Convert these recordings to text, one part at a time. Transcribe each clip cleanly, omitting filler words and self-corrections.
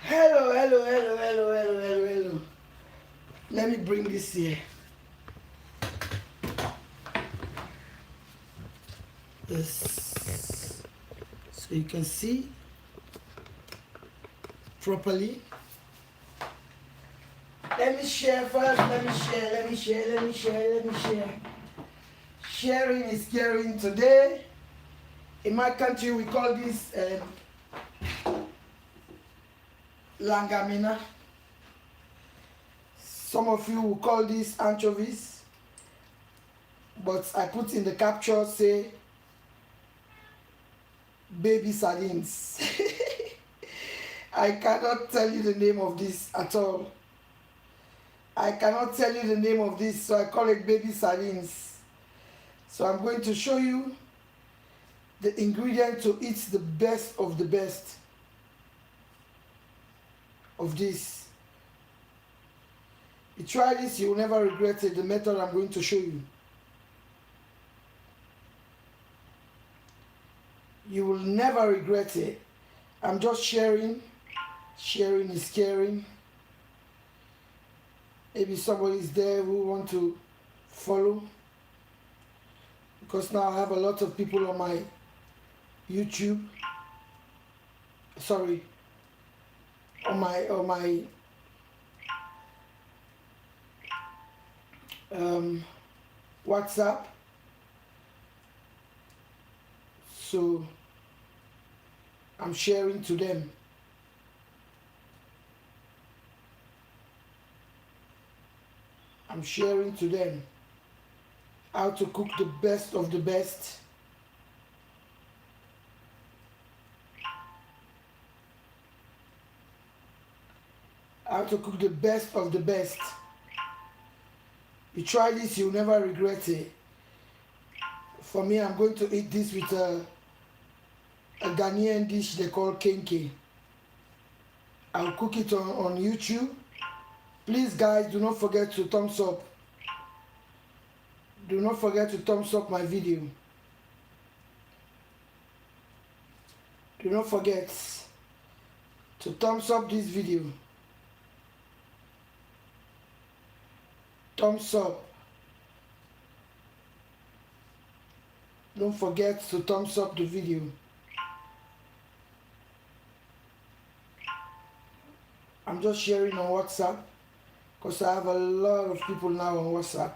Hello, hello, hello, hello, hello, hello, hello. Let me bring this here. Yes. So you can see properly. Let me share first. Let me share. Let me share. Let me share. Let me share. Sharing is caring today. In my country, we call this langamina. Some of you will call this anchovies, but I put in the capture say baby sardines. I cannot tell you the name of this at all. I cannot tell you the name of this, so I call it baby sardines. So I'm going to show you the ingredient to eat the best of the best of this. You try this, you will never regret it, the method I'm going to show you. You will never regret it. I'm just sharing. Sharing is caring. Maybe somebody is there who want to follow. Because now I have a lot of people on my YouTube. Sorry. On my WhatsApp. So I'm sharing to them. I'm sharing to them how to cook the best of the best. How to cook the best of the best. You try this, you'll never regret it. For me, I'm going to eat this with a Ghanaian dish they call kenke. I'll cook it on YouTube. Please guys, do not forget to thumbs up. Do not forget to thumbs up my video. Do not forget to thumbs up this video. Thumbs up. Don't forget to thumbs up the video. I'm just sharing on WhatsApp because I have a lot of people now on WhatsApp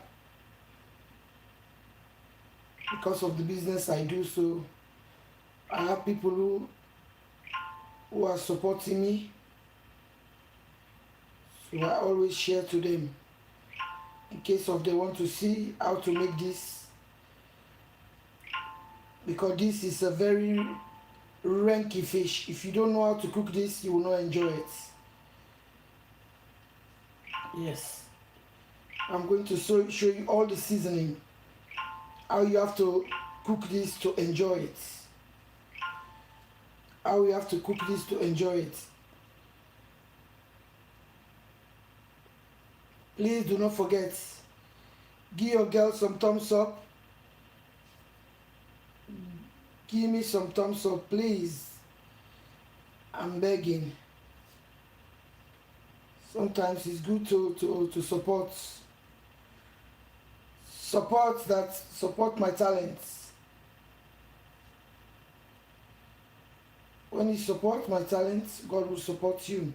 because of the business I do. So I have people who are supporting me, so I always share to them in case of they want to see how to make this, because this is a very ranky fish. If you don't know how to cook this, you will not enjoy it. Yes, I'm going to show you all the seasoning, how you have to cook this to enjoy it, how you have to cook this to enjoy it. Please do not forget, give your girl some thumbs up. Give me some thumbs up, please. I'm begging. Sometimes it's good to support my talents. When you support my talents, God will support you.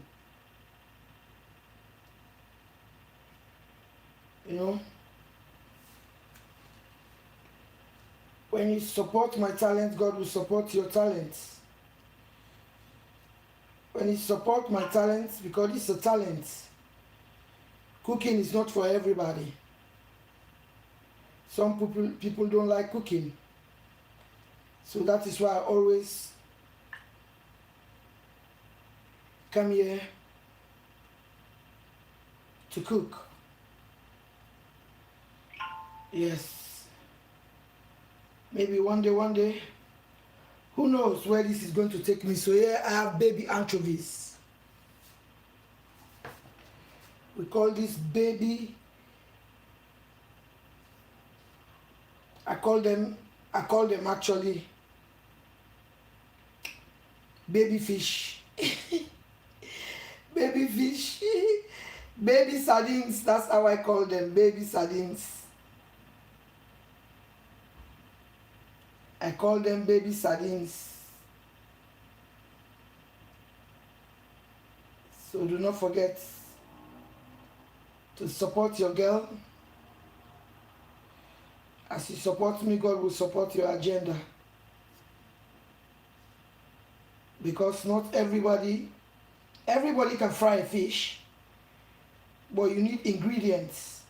You know? When you support my talent, God will support your talents. When you support my talents, because it's a talent. Cooking is not for everybody. Some people don't like cooking. So that is why I always come here to cook. Yes. Maybe one day, who knows where this is going to take me. So here I have baby anchovies. We call this baby. I call them actually baby fish. Baby fish. Baby sardines, that's how I call them, baby sardines. I call them baby sardines. So do not forget to support your girl. As you support me, God will support your agenda. Because not everybody can fry a fish, but you need ingredients.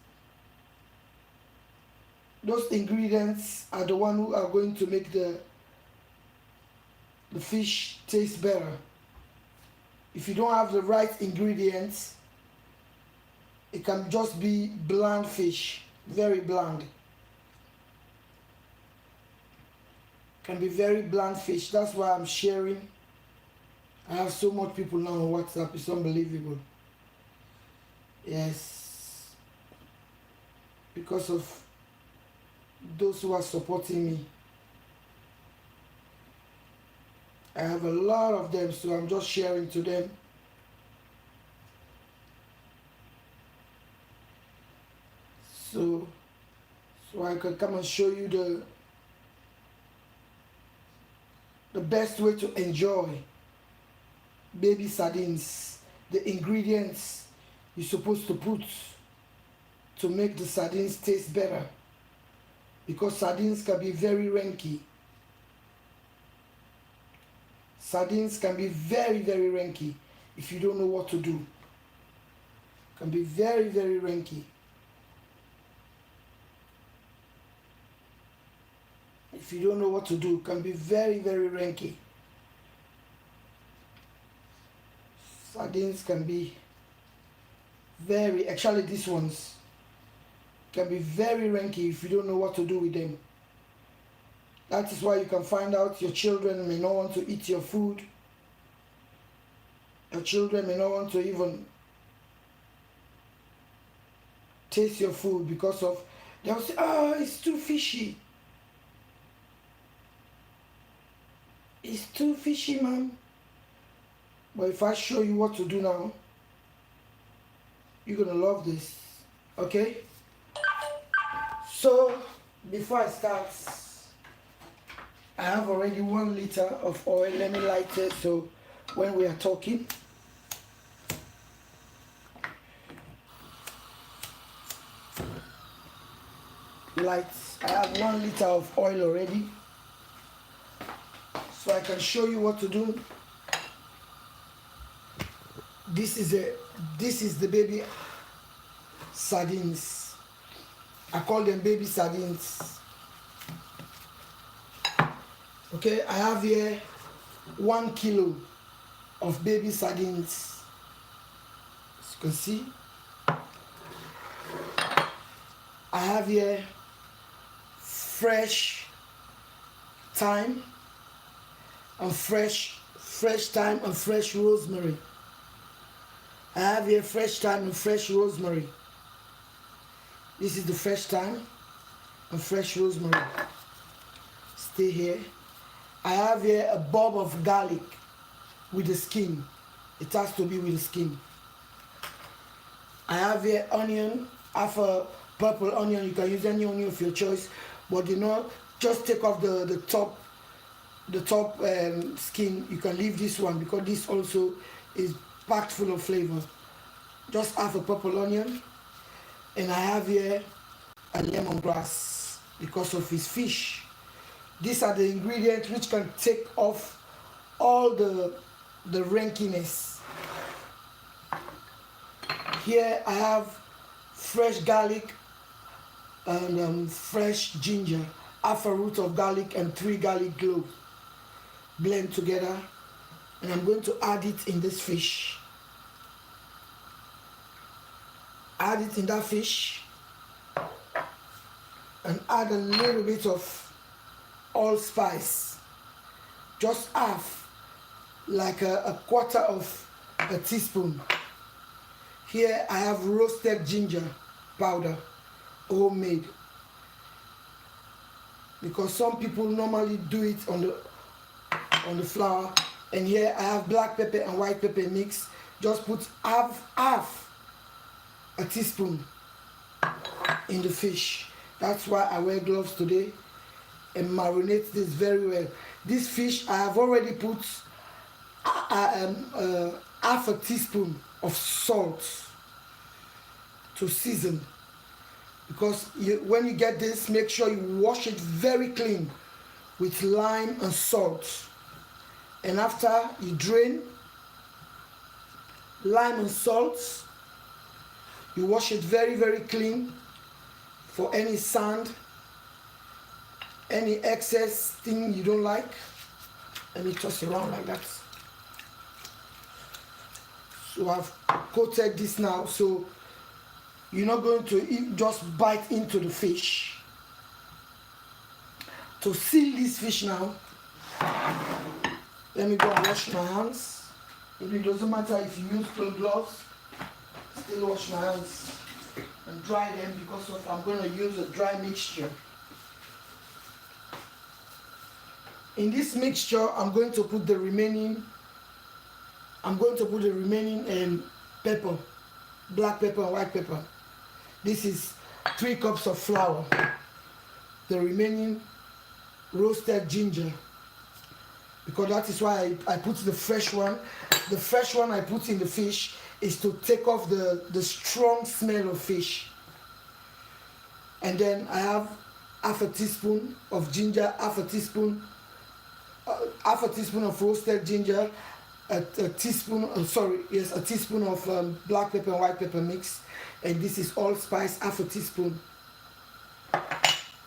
Those ingredients are the one who are going to make the fish taste better. If you don't have the right ingredients, it can just be bland fish, very bland. Can be very bland fish. That's why I'm sharing. I have so much people now on WhatsApp. It's unbelievable. Yes. Because of those who are supporting me. I have a lot of them, so I'm just sharing to them. So I can come and show you the best way to enjoy baby sardines, the ingredients you're supposed to put to make the sardines taste better, because sardines can be very ranky. Sardines can be very, very ranky if you don't know what to do. Can be very, very ranky. If you don't know what to do, can be very, very ranky. Sardines can be actually these ones can be very ranky if you don't know what to do with them. That is why you can find out your children may not want to eat your food. Your children may not want to even taste your food because of, they'll say, oh, it's too fishy. It's too fishy, ma'am. But if I show you what to do now, you're gonna love this. Okay? So before I start, I have already 1 liter of oil. Let me light it so when we are talking, lights. I have 1 liter of oil already, so I can show you what to do. This is the baby sardines. I call them baby sardines. Okay, I have here 1 kilo of baby sardines. As you can see, I have here fresh thyme and fresh thyme and fresh rosemary. I have here fresh thyme and fresh rosemary. This is the fresh thyme and fresh rosemary. Stay here. I have here a bulb of garlic with the skin. It has to be with the skin. I have here onion, half a purple onion. You can use any onion of your choice, but you know, just take off the top skin. You can leave this one because this also is packed full of flavor. Just half a purple onion, and I have here a lemongrass because of his fish. These are the ingredients which can take off all the rankiness. Here I have fresh garlic and fresh ginger, half a root of garlic and 3 garlic cloves. Blend together, and I'm going to add it in this fish. Add it in that fish, and add a little bit of allspice, just half, like a quarter of a teaspoon. Here I have roasted ginger powder, homemade, because some people normally do it on the flour. And here I have black pepper and white pepper mix just put half a teaspoon in the fish. That's why I wear gloves today, and marinate this very well. This fish I have already put half a teaspoon of salt to season, because when you get this, make sure you wash it very clean with lime and salt. And after you drain lime and salt, you wash it very, very clean for any sand, any excess thing you don't like. Let me toss it around like that. So I've coated this now, so you're not going to just bite into the fish. To seal this fish now, let me go and wash my hands. It doesn't matter if you use cloth gloves, still wash my hands and dry them, because I'm going to use a dry mixture. In this mixture, I'm going to put the remaining pepper, black pepper and white pepper. This is 3 cups of flour. The remaining roasted ginger, because that is why I put the fresh one. The fresh one I put in the fish is to take off the strong smell of fish. And then I have half a teaspoon of ginger, half a teaspoon of roasted ginger, a teaspoon of black pepper and white pepper mix, and this is allspice, half a teaspoon.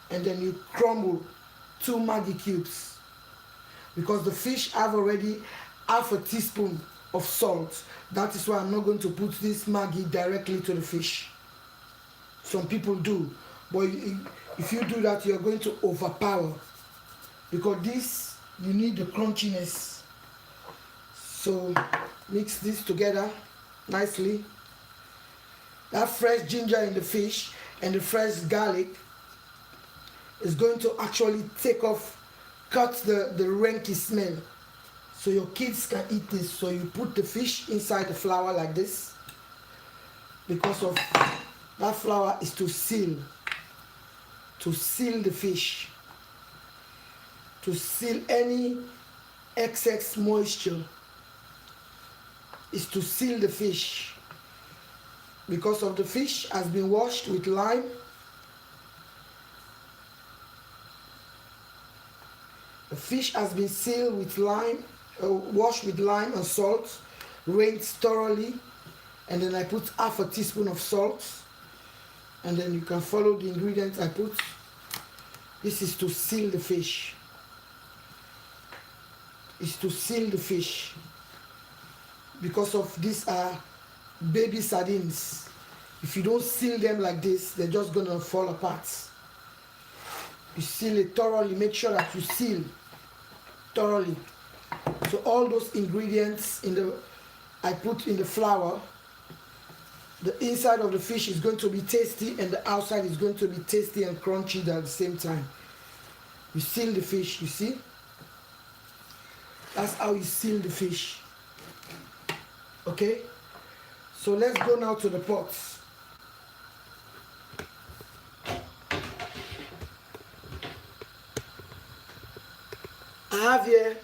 And then you crumble 2 Maggi cubes, because the fish have already half a teaspoon of salt. That is why I'm not going to put this Maggi directly to the fish. Some people do, but if you do that, you're going to overpower, because this, you need the crunchiness. So mix this together nicely. That fresh ginger in the fish and the fresh garlic is going to actually cut the ranky smell, so your kids can eat this. So you put the fish inside the flour like this, because of that flour is to seal the fish, to seal any excess moisture, is to seal the fish, because of the fish has been washed with lime. The fish has been sealed with lime, washed with lime and salt, rinsed thoroughly, and then I put half a teaspoon of salt, and then you can follow the ingredients I put. This is to seal the fish. It's to seal the fish, because of these are baby sardines. If you don't seal them like this, they're just gonna fall apart. You seal it thoroughly. Make sure that you seal thoroughly. So all those ingredients I put in the flour, the inside of the fish is going to be tasty, and the outside is going to be tasty and crunchy at the same time. You seal the fish, you see? That's how you seal the fish. Okay? So let's go now to the pots. I have here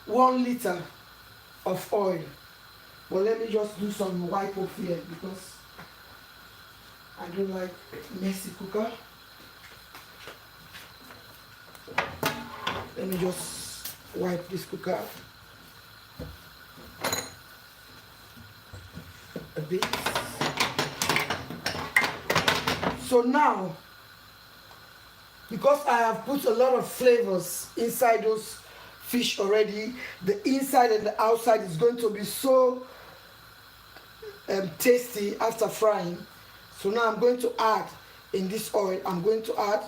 1 liter of oil. But let me just do some wipe off here, because I don't like messy cooker. Let me just wipe this cooker a bit. So now, because I have put a lot of flavors inside those fish already, the inside and the outside is going to be so tasty after frying. So now I'm going to add in this oil, I'm going to add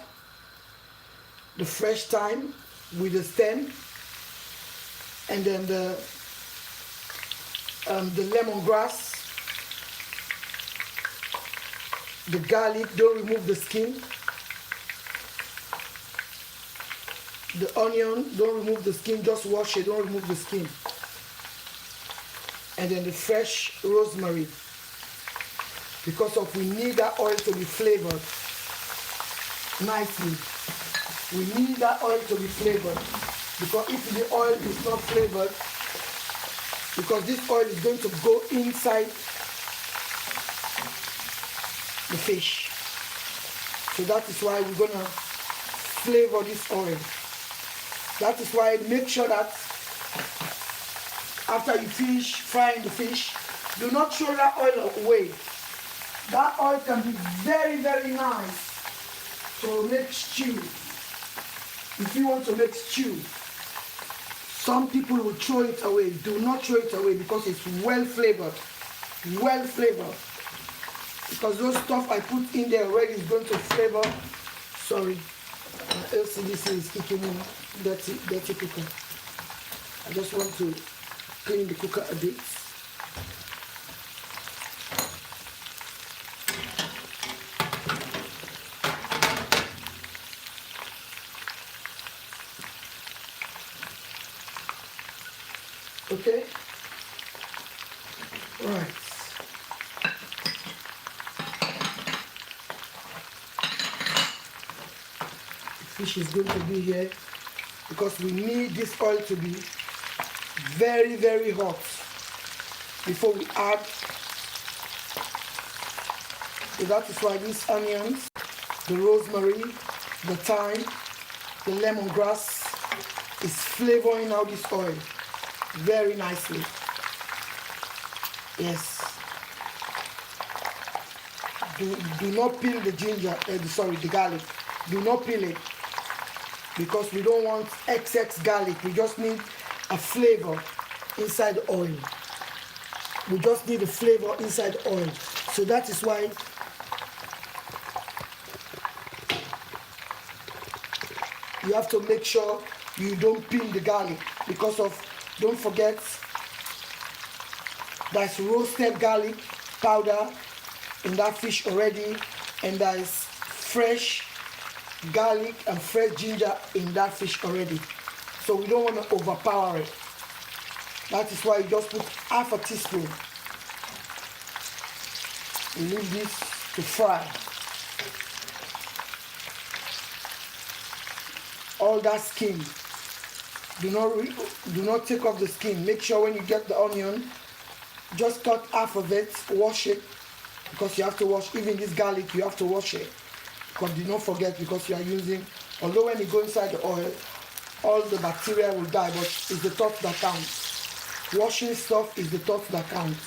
the fresh thyme with the stem, and then the lemongrass, the garlic, don't remove the skin, the onion, don't remove the skin, just wash it, don't remove the skin, and then the fresh rosemary, because of we need that oil to be flavored nicely. We need that oil to be flavored, because if the oil is not flavored, because this oil is going to go inside the fish. So that is why we're gonna flavor this oil. That is why make sure that after you finish frying the fish, do not throw that oil away. That oil can be very, very nice to make stew. If you want to make stew, some people will throw it away. Do not throw it away, because it's well flavored. Well flavored. Because those stuff I put in there already is going to flavor. Sorry, LCDC is kicking in. Dirty cooker. I just want to clean the cooker a bit. Okay. Right. The fish is going to be here, because we need this oil to be very, very hot before we add. So that is why these onions, the rosemary, the thyme, the lemongrass is flavoring out this oil very nicely. Yes. Do not peel the ginger, the garlic. Do not peel it, because we don't want excess garlic. We just need a flavor inside the oil. We just need a flavor inside the oil. So that is why you have to make sure you don't peel the garlic, because of, don't forget, there's roasted garlic powder in that fish already, and there's fresh garlic and fresh ginger in that fish already. So we don't want to overpower it. That is why you just put half a teaspoon. You leave this to fry. All that skin, do not take off the skin. Make sure when you get the onion, just cut half of it, wash it, because you have to wash. Even this garlic, you have to wash it, because do not forget, because you are using, although when you go inside the oil, all the bacteria will die, but it's the thought that counts. Washing stuff is the thought that counts.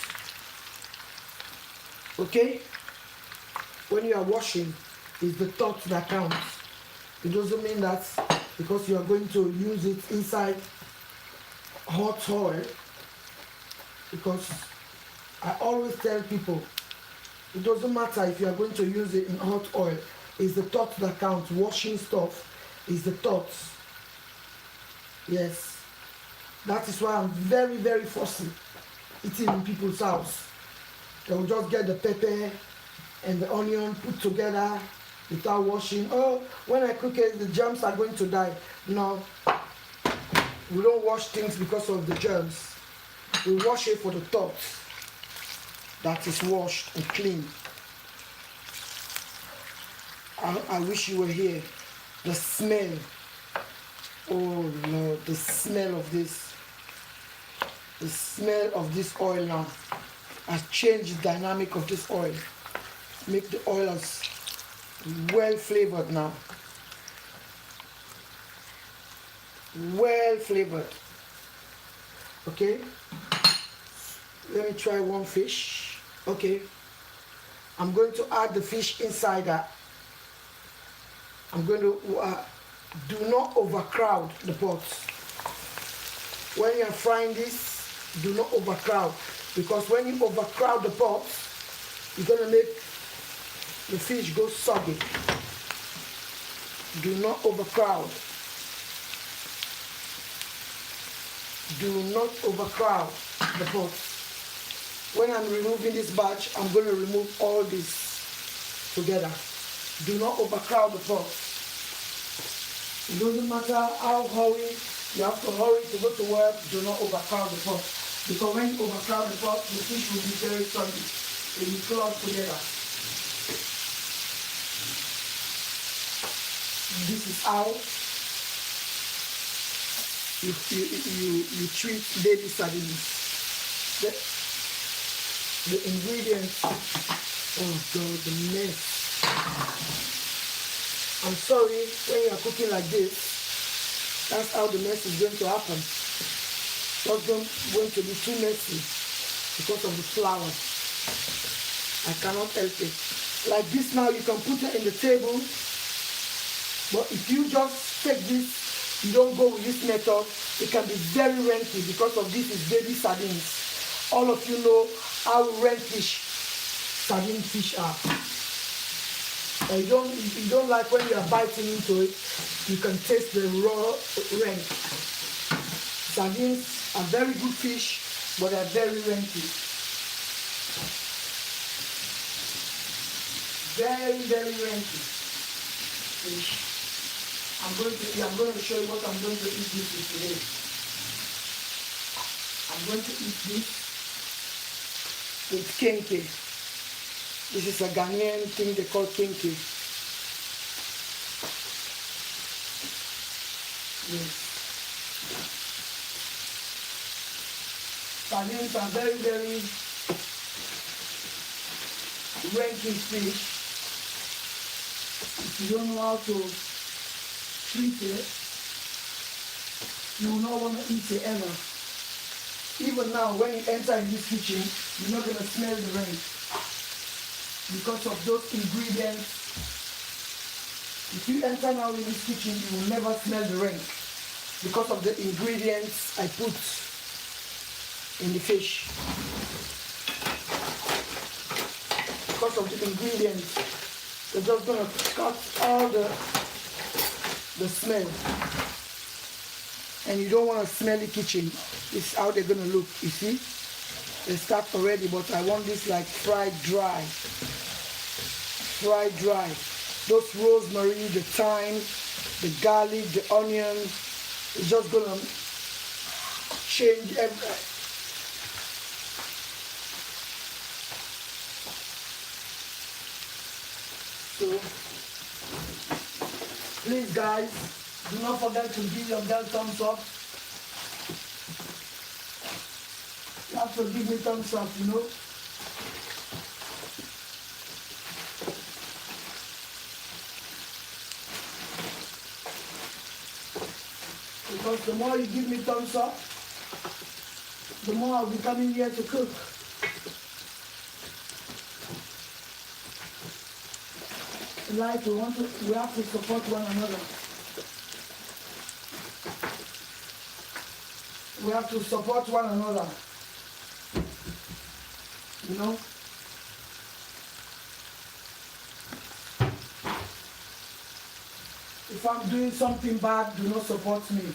Okay? When you are washing, it's the thought that counts. It doesn't mean that because you are going to use it inside hot oil, because I always tell people, it doesn't matter if you are going to use it in hot oil, it's the thought that counts. Washing stuff is the thoughts. Yes. That is why I'm very, very fussy eating in people's house. They will just get the pepper and the onion put together without washing. Oh, when I cook it, the germs are going to die. No, we don't wash things because of the germs. We wash it for the thoughts that is washed and clean. I wish you were here. The smell. Oh Lord, the smell of this. The smell of this oil now has changed the dynamic of this oil. Make the oil as well flavored now. Well flavored. Okay. Let me try one fish. Okay. I'm going to add the fish inside that. I'm going to do not overcrowd the pot. When you're frying this, do not overcrowd, because when you overcrowd the pot, you're going to make the fish go soggy. Do not overcrowd. Do not overcrowd the pot. When I'm removing this batch, I'm going to remove all this together. Do not overcrowd the pot. It doesn't matter how hurry, you have to hurry to go to work, do not overcrowd the pot. Because when you overcrowd the pot, the fish will be very soggy. It will clog together. This is how you treat baby sardines. The ingredients. Oh God, the mess. I'm sorry, when you are cooking like this, that's how the mess is going to happen. It's not going to be too messy because of the flour. I cannot help it. Like this now, you can put it in the table. But if you just take this, you don't go with this method, it can be very renty because of this is baby sardines. All of you know how rentish sardine fish are. And if you don't like when you are biting into it, you can taste the raw rent. Sardines are very good fish, but they are very renty. Very, very renty fish. I'm going to show you what I'm going to eat this with today. I'm going to eat this with kenke. This is a Ghanaian thing they call kenke. Yes. Sardines are very, very ranking fish. If you don't know how to treat it, you will not want to eat it ever. Even now, when you enter in this kitchen, you're not going to smell the rain because of those ingredients. If you enter now in this kitchen, you will never smell the rain because of the ingredients I put in the fish. Because of the ingredients, they're just going to cut all the smell. And you don't want a smelly kitchen. This is how they're going to look. You see? They start already, but I want this like fried dry. Fried dry. Those rosemary, the thyme, the garlic, the onion, it's just going to change everything. So, please guys, do not forget to give your girl thumbs up. You have to give me thumbs up, you know. Because the more you give me thumbs up, the more I'll be coming here to cook. Like we have to support one another. We have to support one another. You know? If I'm doing something bad, do not support me.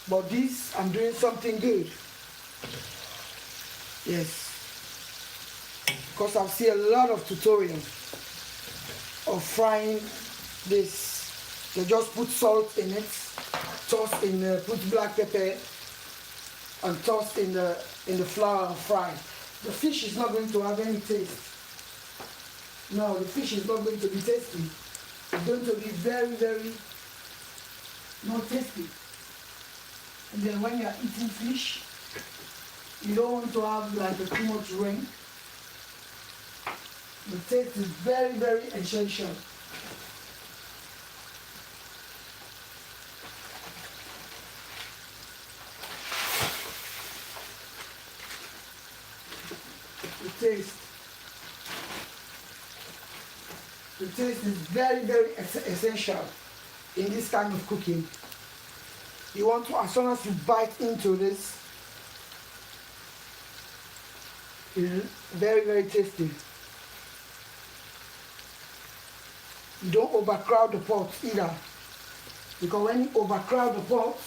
But this, I'm doing something good. Yes. Because I've seen a lot of tutorials of frying this. They just put salt in it, toss in, put black pepper, and toss in the flour and fry. The fish is not going to have any taste. No, the fish is not going to be tasty. It's going to be very, very not tasty. And then when you are eating fish, you don't want to have like too much rain. The taste is very, very essential. The taste is very, very essential in this kind of cooking. You want to, as soon as you bite into this, it's very, very tasty. You don't overcrowd the pot either, because when you overcrowd the pot,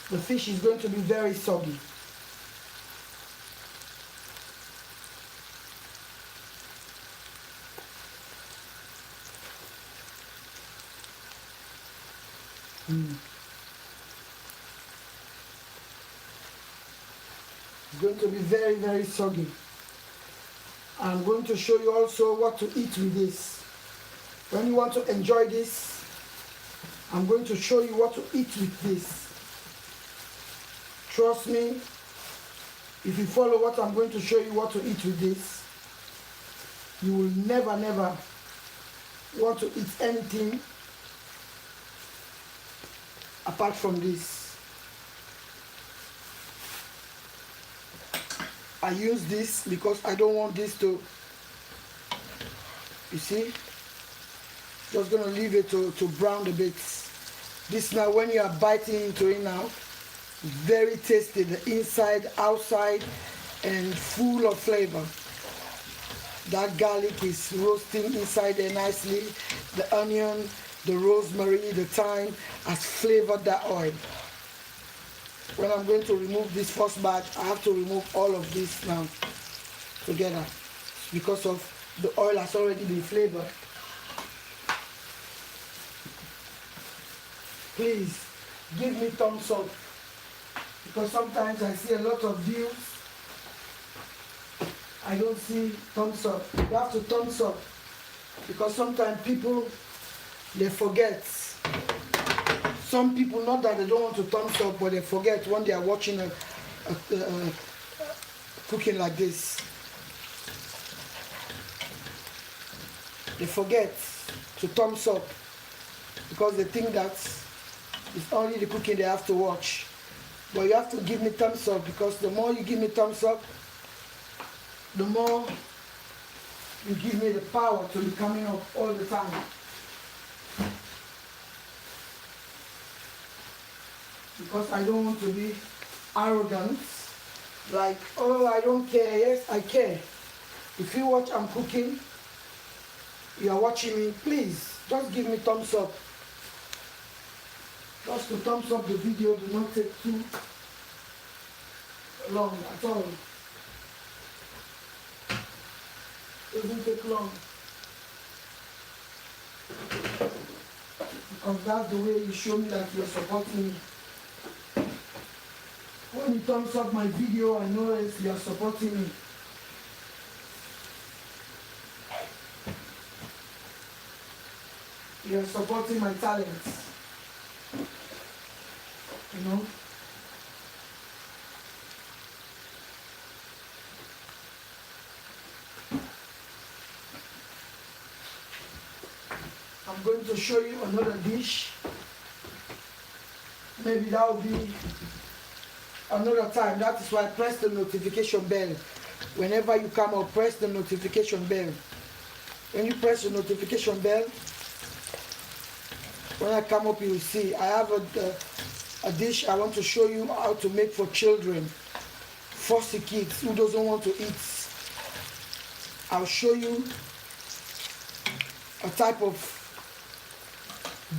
the fish is going to be very soggy. going to be very, very soggy. I'm going to show you also what to eat with this. When you want to enjoy this, I'm going to show you what to eat with this. Trust me, if you follow what I'm going to show you what to eat with this, you will never, never want to eat anything apart from this. I use this because I don't want this to, you see, just gonna leave it to brown a bit. This now, when you are biting into it now, very tasty, the inside, outside, and full of flavor. That garlic is roasting inside there nicely. The onion, the rosemary, the thyme has flavored that oil. When I'm going to remove this first batch, I have to remove all of this now together because of the oil has already been flavored. Please give me thumbs up because sometimes I see a lot of views. I don't see thumbs up. You have to thumbs up because sometimes people, they forget. Some people, not that they don't want to thumbs up, but they forget when they are watching cooking like this. They forget to thumbs up because they think that it's only the cooking they have to watch. But you have to give me thumbs up because the more you give me thumbs up, the more you give me the power to be coming up all the time. Because I don't want to be arrogant, like, oh, I don't care. Yes, I care. If you watch I'm cooking, you are watching me, please, just give me thumbs up. Just to thumbs up the video, do not take too long at all. Doesn't take long. Because that's the way you show me that you're supporting me. When you thumbs up my video, I know you're supporting me. You're supporting my talents. You know? I'm going to show you another dish. Maybe that will be another time. That is why I press the notification bell. Whenever you come out, press the notification bell. When you press the notification bell, when I come up, you will see I have a dish I want to show you how to make for children, fussy kids who doesn't want to eat. I'll show you a type of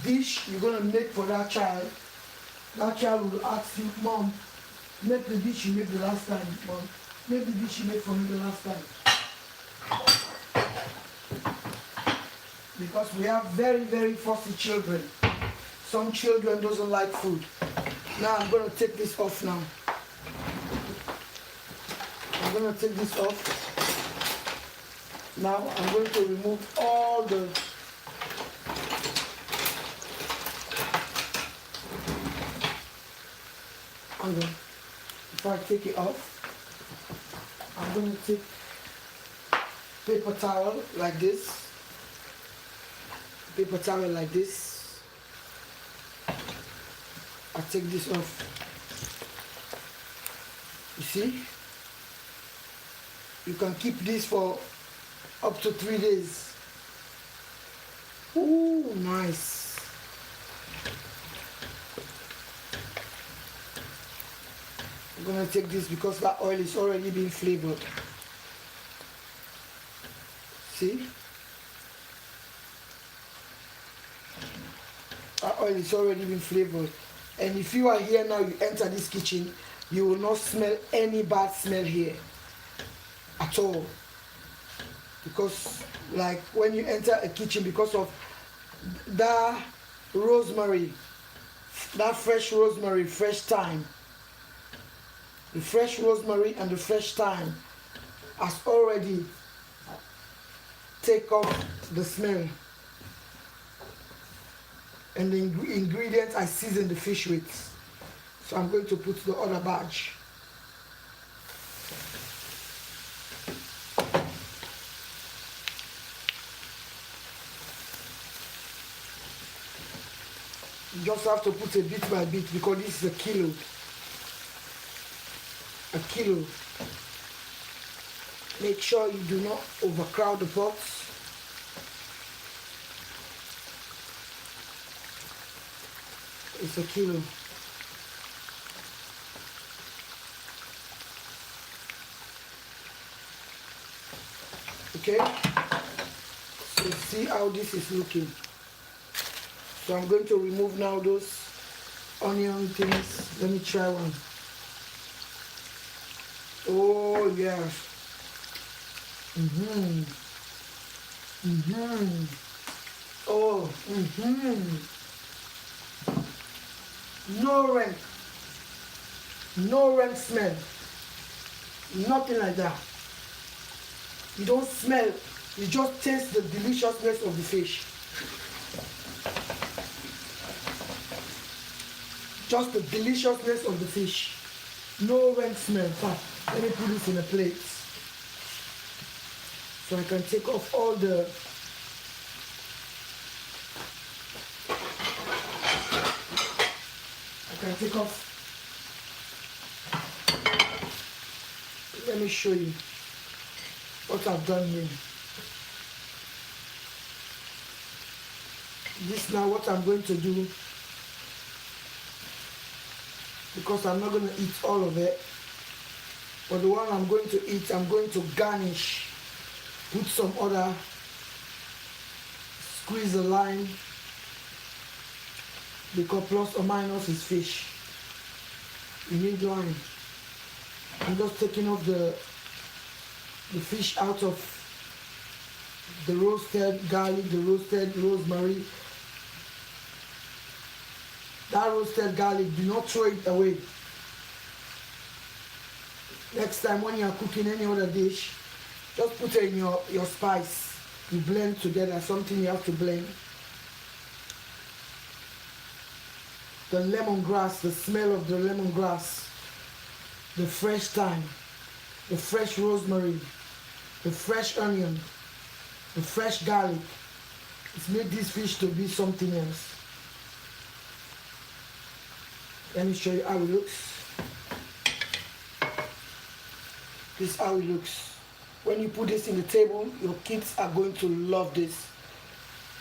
dish you're going to make for that child. That child will ask you, Mom, make the dish you made the last time. Mom, make the dish you made for me the last time. Because we have very, very fussy children. Some children doesn't like food. Now I'm going to take this off now. I'm going to take this off. Now I'm going to remove all the before I take it off, I'm going to take paper towel like this. Paper towel like this. I take this off. You see? You can keep this for up to 3 days. Ooh, nice. I'm going to take this because that oil is already being flavored. See? That oil is already been flavored. And if you are here now, you enter this kitchen, you will not smell any bad smell here at all. Because like when you enter a kitchen, because of that rosemary, that fresh rosemary, fresh thyme, The fresh rosemary and the fresh thyme has already take off the smell. And the ingredients I season the fish with. So I'm going to put the other batch. You just have to put a bit by bit because this is a kilo. A kilo. Make sure you do not overcrowd the pots. It's a kilo. Okay, so see how this is looking. So I'm going to remove now those onion things. Let me try one. Oh yes. Oh. No rank. No rank smell. Nothing like that. You don't smell, you just taste the deliciousness of the fish. Just the deliciousness of the fish. No rank smell. Let me put this in a plate. So I can take off all the let me show you what I've done here. This now what I'm going to do, because I'm not going to eat all of it, but the one I'm going to eat, I'm going to garnish, put some other, squeeze a lime, because plus or minus is fish. You need lime. I'm just taking off the fish out of the roasted garlic, the roasted rosemary. That roasted garlic, do not throw it away. Next time when you are cooking any other dish, just put it in your spice. You blend together, something you have to blend. The lemongrass, the smell of the lemongrass, the fresh thyme, the fresh rosemary, the fresh onion, the fresh garlic. It's made this fish to be something else. Let me show you how it looks. This is how it looks. When you put this in the table, your kids are going to love this.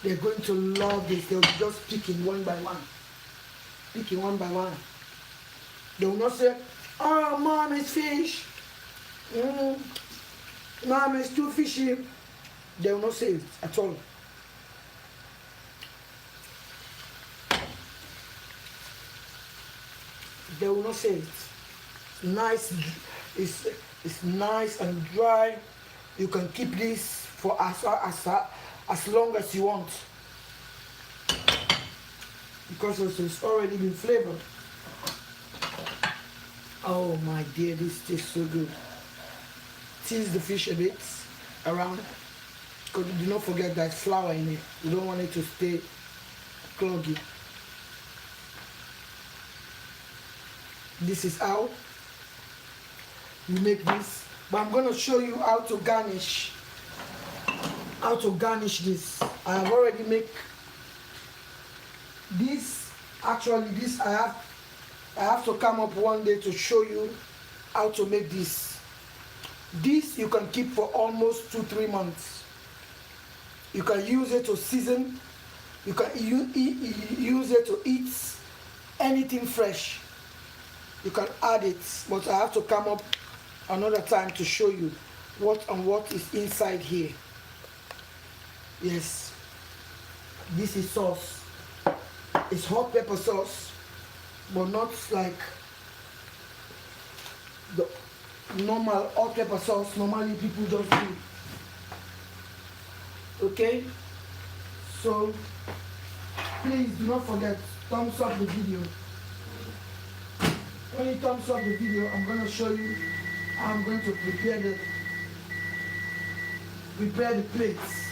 They're going to love this. They'll be just picking one by one. Picking one by one. They will not say, oh, mom, it's fish. Mom, it's too fishy. They will not say it at all. They will not say it. It's nice. It's nice and dry. You can keep this for as long as you want, because it's already been flavored. Oh my dear, this tastes so good. Tease the fish a bit around, because do not forget there's flour in it. You don't want it to stay cloggy. This is how you make this, but I'm going to show you how to garnish. How to garnish this. I have already made this. Actually, this I have to come up one day to show you how to make this. This you can keep for almost 2-3 months. You can use it to season. You can use it to eat anything fresh. You can add it, but I have to come up another time to show you what is inside here. Yes, this is sauce. It's hot pepper sauce, but not like the normal hot pepper sauce normally people just do. Okay, so please do not forget, thumbs up the video. When it comes off the video, I'm going to show you how I'm going to prepare the plates.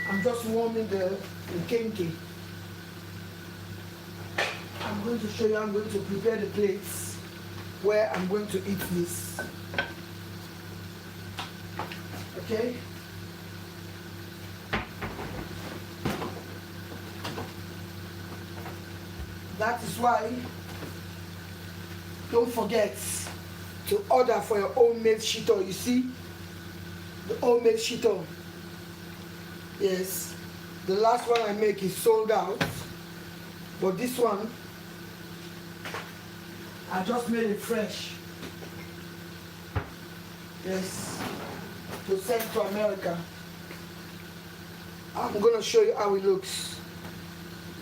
I'm just warming the kenke. I'm going to show you how I'm going to prepare the plates where I'm going to eat this. Okay? That is why don't forget to order for your homemade shito. You see? The homemade shito. Yes. The last one I make is sold out. But this one, I just made it fresh. Yes. To send to America. I'm going to show you how it looks.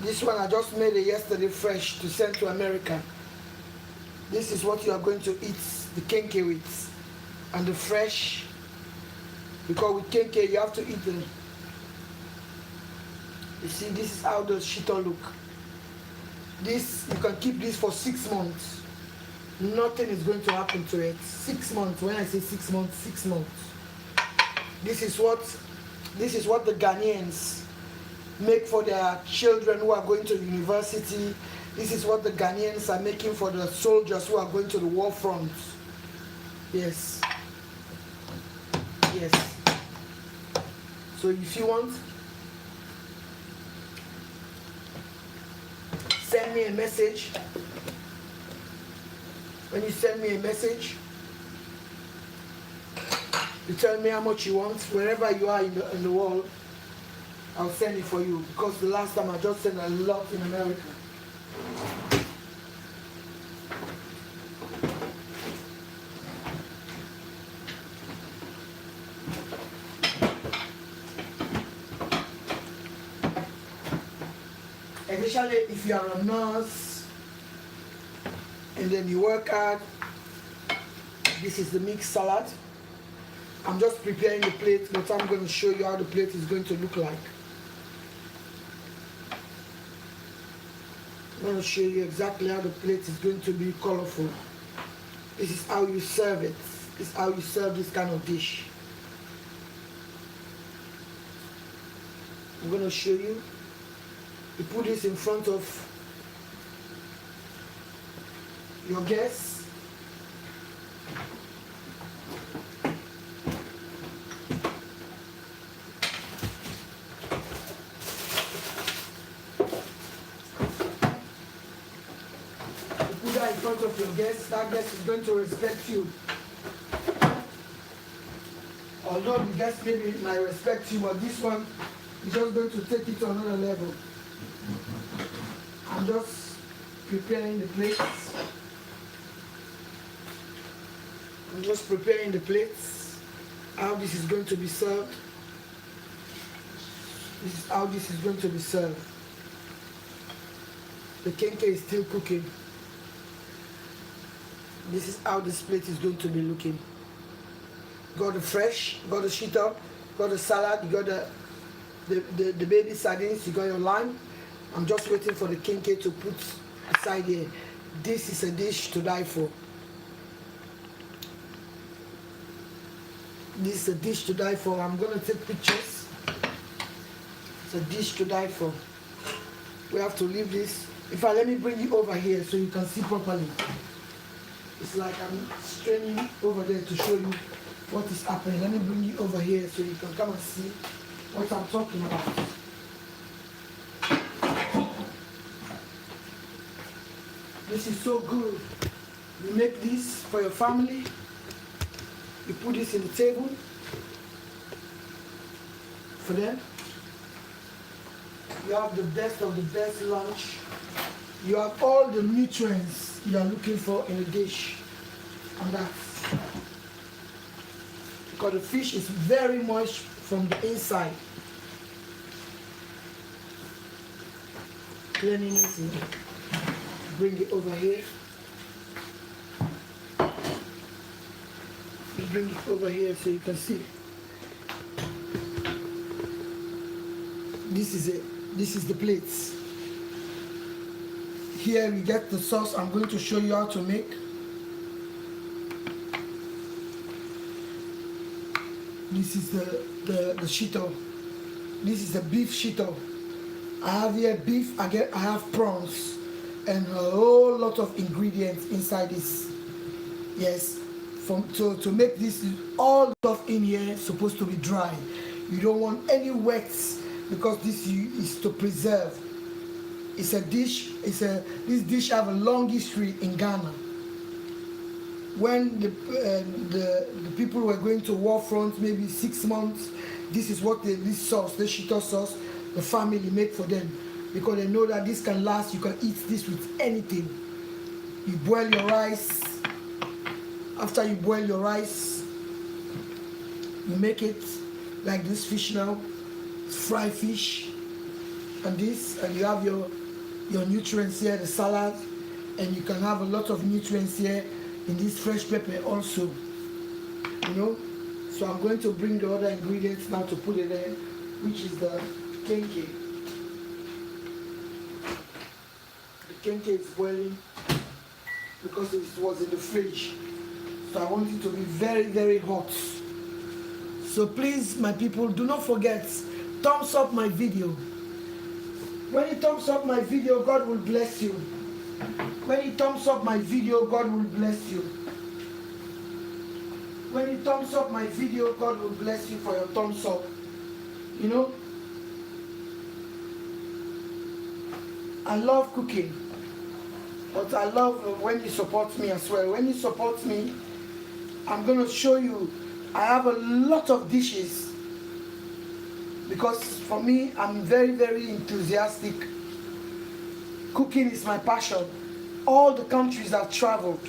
This one I just made it yesterday fresh to send to America. This is what you are going to eat the kenke with. And the fresh, because with kenke you have to eat the, you see, this is how the shito look. This, you can keep this for 6 months. Nothing is going to happen to it. 6 months, when I say 6 months, 6 months. This is what the Ghanaians make for their children who are going to university. This is what the Ghanaians are making for the soldiers who are going to the war front. Yes. Yes. So if you want, send me a message. When you send me a message, you tell me how much you want. Wherever you are in the world, I'll send it for you. Because the last time I just sent a lot in America. Especially if you are a nurse and then you work hard. This is the mixed salad. I'm just preparing the plate, but I'm going to show you how the plate is going to look like. I'm going to show you exactly how the plate is going to be colorful. This is how you serve it. This is how you serve this kind of dish. I'm going to show you. You put this in front of your guests. In front of your guest, that guest is going to respect you. Although the guest maybe might respect you, but this one is just going to take it to another level. I'm just preparing the plates. I'm just preparing the plates. How this is going to be served. This is how this is going to be served. The kenke is still cooking. This is how this plate is going to be looking. Got the fresh, got the shito, got the salad, you got the baby sardines, you got your lime. I'm just waiting for the kenke to put aside here. This is a dish to die for. This is a dish to die for. I'm gonna take pictures. It's a dish to die for. We have to leave this. In fact, let me bring you over here so you can see properly. It's like I'm straining over there to show you what is happening. Let me bring you over here so you can come and see what I'm talking about. This is so good. You make this for your family. You put this in the table for them. You have the best of the best lunch. You have all the nutrients you are looking for in a dish. And that's because the fish is very moist from the inside. Cleanliness, bring it over here. Bring it over here so you can see. This is it. This is the plates. here we get the sauce I'm going to show you how to make. This is the shito. This is the beef shito. I have here beef, I have prawns, and a whole lot of ingredients inside this. Yes, to make this, all stuff in here is supposed to be dry. You don't want any wet, because this is to preserve. It's a dish. This dish have a long history in Ghana. When the people were going to war front, maybe 6 months, this is what this sauce, the shito sauce, the family make for them, because they know that this can last. You can eat this with anything. You boil your rice. After you boil your rice, you make it like this fish now. It's fried fish, and this, and you have your nutrients here, the salad, and you can have a lot of nutrients here in this fresh pepper also, you know. So I'm going to bring the other ingredients now to put it there, which is the kenke. The kenke is boiling because it was in the fridge, so I want it to be very, very hot. So please, my people, do not forget, thumbs up my video. When you thumbs up my video, God will bless you. When you thumbs up my video, God will bless you. When you thumbs up my video, God will bless you for your thumbs up. You know, I love cooking, but I love when you support me as well. When you support me, I'm going to show you, I have a lot of dishes, because for me, I'm very, very enthusiastic. Cooking is my passion. All the countries I've traveled,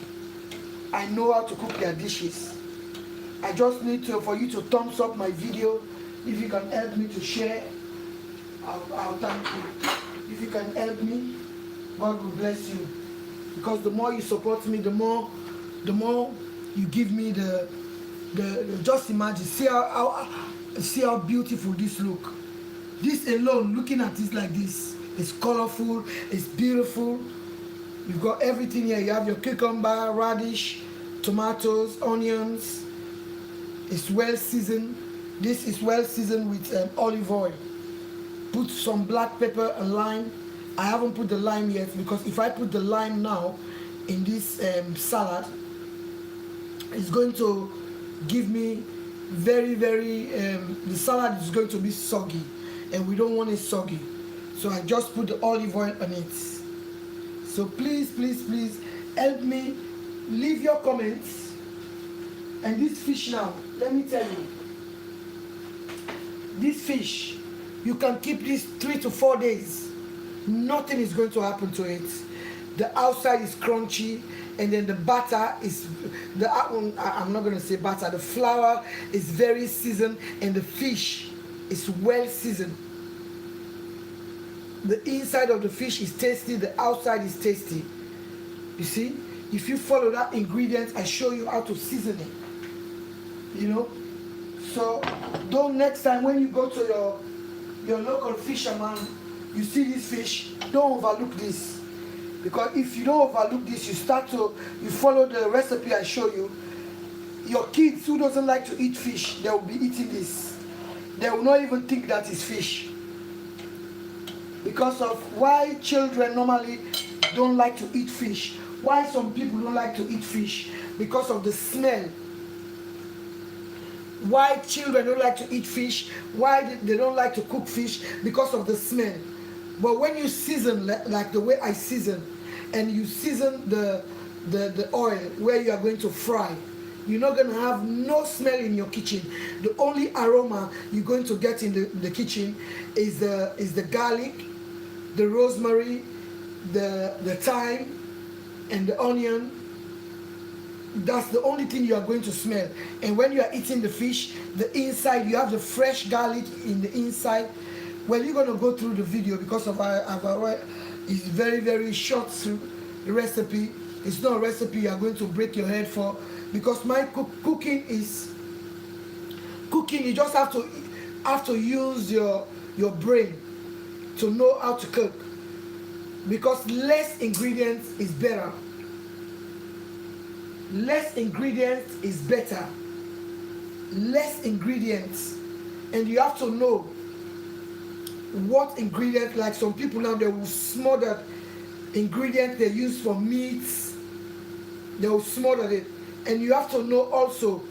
I know how to cook their dishes. I just need for you to thumbs up my video. If you can help me to share, I'll thank you. If you can help me, God will bless you. Because the more you support me, the more you give me the just imagine, see how beautiful this look. This alone, looking at it like this, it's colorful, it's beautiful. You've got everything here. You have your cucumber, radish, tomatoes, onions. It's well seasoned. This is well seasoned with olive oil. Put some black pepper and lime. I haven't put the lime yet, because if I put the lime now in this salad, it's going to give me very, very, the salad is going to be soggy, and we don't want it soggy. So I just put the olive oil on it. So please, please, please help me. Leave your comments. And this fish now, let me tell you, this fish, you can keep this 3 to 4 days. Nothing is going to happen to it. The outside is crunchy, and then the batter is, I'm not going to say batter, the flour is very seasoned, and the fish is well seasoned. The inside of the fish is tasty, the outside is tasty. You see, if you follow that ingredient, I show you how to season it. You know, so don't, next time when you go to your local fisherman, you see this fish, don't overlook this. Because if you don't overlook this, you follow the recipe I show you, your kids who doesn't like to eat fish, they will be eating this. They will not even think that is fish. Because of why children normally don't like to eat fish. Why some people don't like to eat fish? Because of the smell. Why children don't like to eat fish? Why they don't like to cook fish? Because of the smell. But when you season like the way I season, and you season the oil where you are going to fry, you're not going to have no smell in your kitchen. The only aroma you're going to get in the kitchen is the garlic, the rosemary, the thyme, and the onion. That's the only thing you are going to smell. And when you are eating the fish, the inside, you have the fresh garlic in the inside. Well, you're going to go through the video, because of it's very, very short recipe. It's not a recipe you are going to break your head for, because my cooking, you just have to use your brain to know how to cook. because less ingredients is better. Less ingredients is better. Less ingredients, and you have to know what ingredient. Like some people now, they will smother ingredient they use for meats, they will smother it. And you have to know also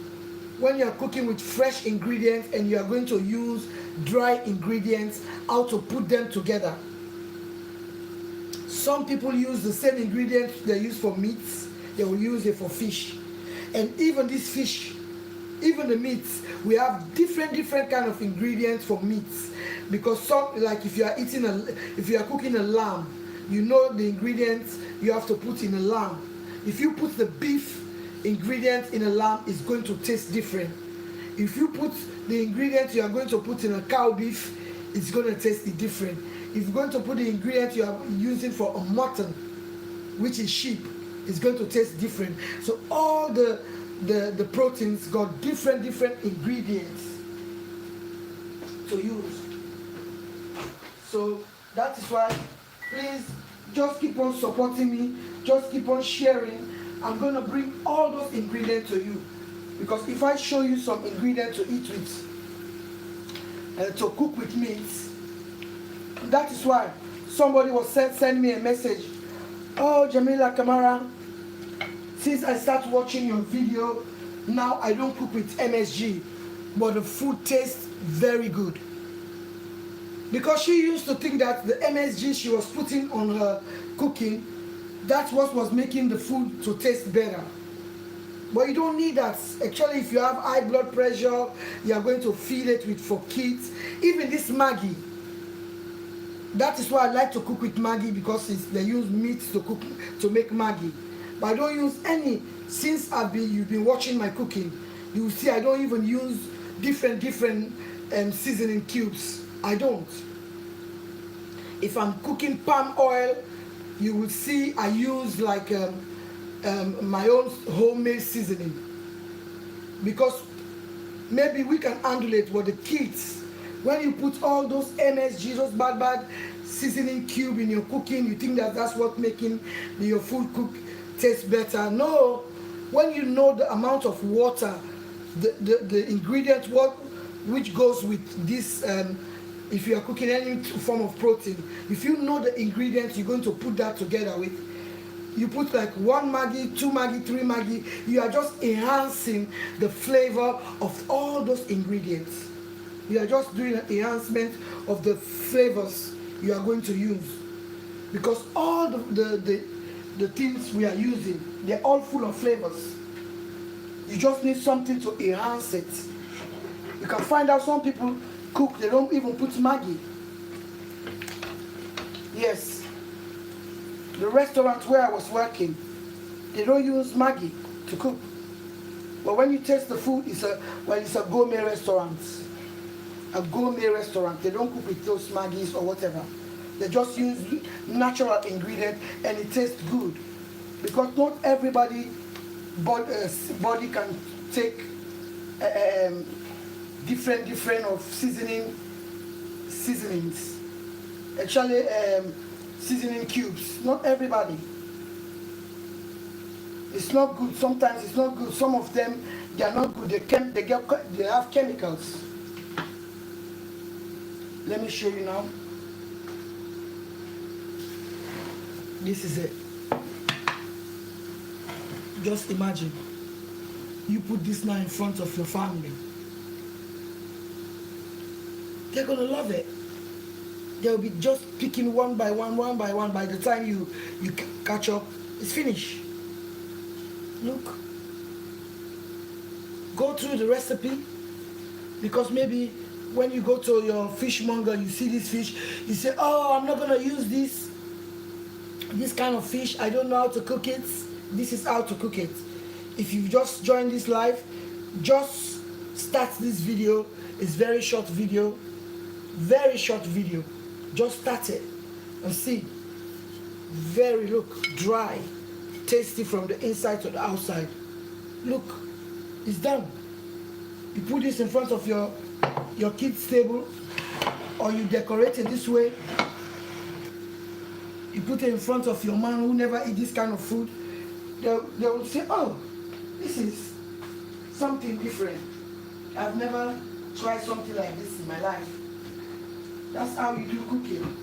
when you are cooking with fresh ingredients and you are going to use dry ingredients, how to put them together. Some people use the same ingredients they use for meats, they will use it for fish. And even this fish, even the meats, we have different kind of ingredients for meats. Because some, like if you are cooking a lamb, you know the ingredients you have to put in a lamb. If you put the beef ingredient in a lamb, it's going to taste different. If you put the ingredients you are going to put in a cow beef, it's going to taste different. If you're going to put the ingredients you are using for a mutton, which is sheep, it's going to taste different. So all the proteins got different ingredients to use. So that is why, please just keep on supporting me, just keep on sharing. I'm going to bring all those ingredients to you, because if I show you some ingredients to eat with, to cook with meats, that is why somebody was send me a message. Oh, Jamila Kamara, since I start watching your video, now I don't cook with MSG, but the food tastes very good. Because she used to think that the MSG she was putting on her cooking, that's what was making the food to taste better. But you don't need that. Actually, if you have high blood pressure, you are going to feed it with for kids. Even this Maggi, that is why I like to cook with Maggi, because they use meat to make Maggi. But I don't use any. Since you've been watching my cooking, you will see I don't even use different seasoning cubes. I don't. If I'm cooking palm oil, you will see I use like my own homemade seasoning, because maybe we can handle it. But the kids, when you put all those MSG, those bad seasoning cube in your cooking, you think that's what making your food cook taste better. No, when you know the amount of water, the ingredient which goes with this, if you are cooking any form of protein, if you know the ingredients you're going to put that together with, you put like 1 Maggi, 2 Maggi, 3 Maggi, you are just enhancing the flavor of all those ingredients. You are just doing an enhancement of the flavors you are going to use. Because all the things we are using, they're all full of flavors. You just need something to enhance it. You can find out some people cook, they don't even put Maggi. Yes. The restaurant where I was working, they don't use Maggi to cook. But when you taste the food, it's a gourmet restaurant. A gourmet restaurant. They don't cook with those Maggis or whatever. They just use natural ingredients and it tastes good. Because not everybody body can take different of seasonings. Actually, seasoning cubes. Not everybody. It's not good. Sometimes it's not good. Some of them, they are not good. They have chemicals. Let me show you now. This is it. Just imagine. You put this now in front of your family. They're gonna love it. They'll be just picking one by one. By the time you catch up, it's finished. Look. Go through the recipe, because maybe when you go to your fishmonger, you see this fish, you say, oh, I'm not gonna use this kind of fish. I don't know how to cook it. This is how to cook it. If you just joined this live, just start this video. It's very short video. Just start it and see. Look, dry, tasty from the inside to the outside. Look, it's done. You put this in front of your kids' table, or you decorate it this way. you put it in front of your man who never eat this kind of food, they will say, oh, this is something different. I've never tried something like this in my life. That's how you do cooking.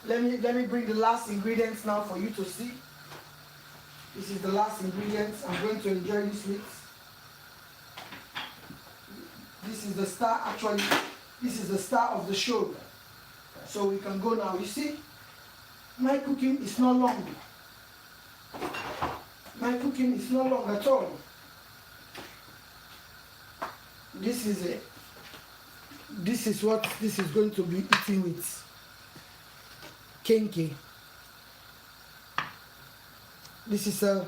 Let me bring the last ingredients now for you to see. This is the last ingredients. I'm going to enjoy this with. This is the star, actually, this is the star of the show. So we can go now. You see, my cooking is not long. My cooking is not long at all. This is it. This is what this is going to be eating with. Kenkey. This is a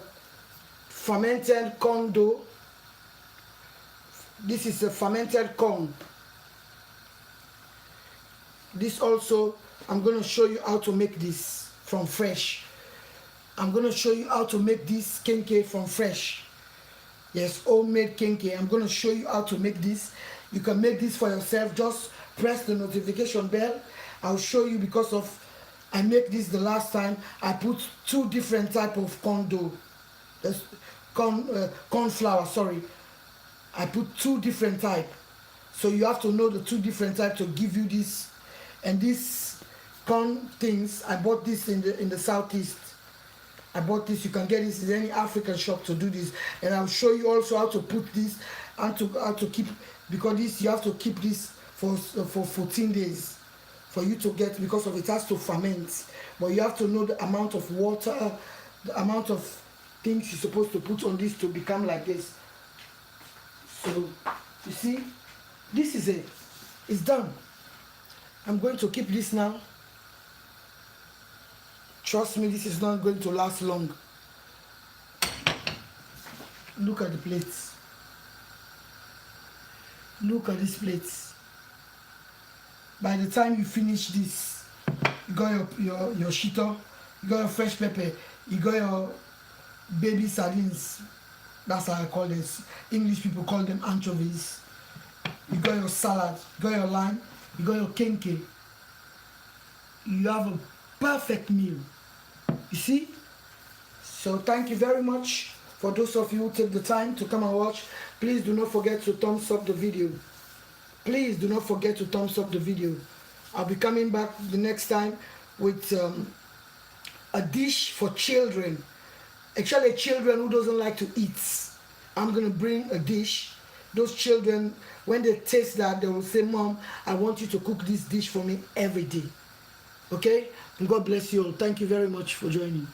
fermented corn dough. This is a fermented corn. This also, I'm going to show you how to make this from fresh. I'm going to show you how to make this kenkey from fresh. Yes, homemade kenkey. I'm going to show you how to make this. You can make this for yourself. Just press the notification bell. I'll show you because of, I make this the last time. I put 2 different type of corn dough. Corn flour, sorry. I put 2 different type. So you have to know the 2 different type to give you this. And these corn things, I bought this in the southeast. I bought this. You can get this in any African shop to do this. And I'll show you also how to put this and how to keep, because this you have to keep this for 14 days for you to get, because of it has to ferment. But you have to know the amount of water, the amount of things you're supposed to put on this to become like this. So you see, this is it. It's done. I'm going to keep this now. Trust me, this is not going to last long. Look at the plates. Look at these plates. By the time you finish this, you got your shito, you got your fresh pepper, you got your baby sardines. That's how I call this. English people call them anchovies. You got your salad, you got your lime, you got your kenkey. You have a perfect meal. You see? So thank you very much for those of you who take the time to come and watch. Please do not forget to thumbs up the video. Please do not forget to thumbs up the video. I'll be coming back the next time with a dish for children. Actually, children who doesn't like to eat. I'm going to bring a dish. Those children, when they taste that, they will say, Mom, I want you to cook this dish for me every day. Okay? And God bless you all. Thank you very much for joining.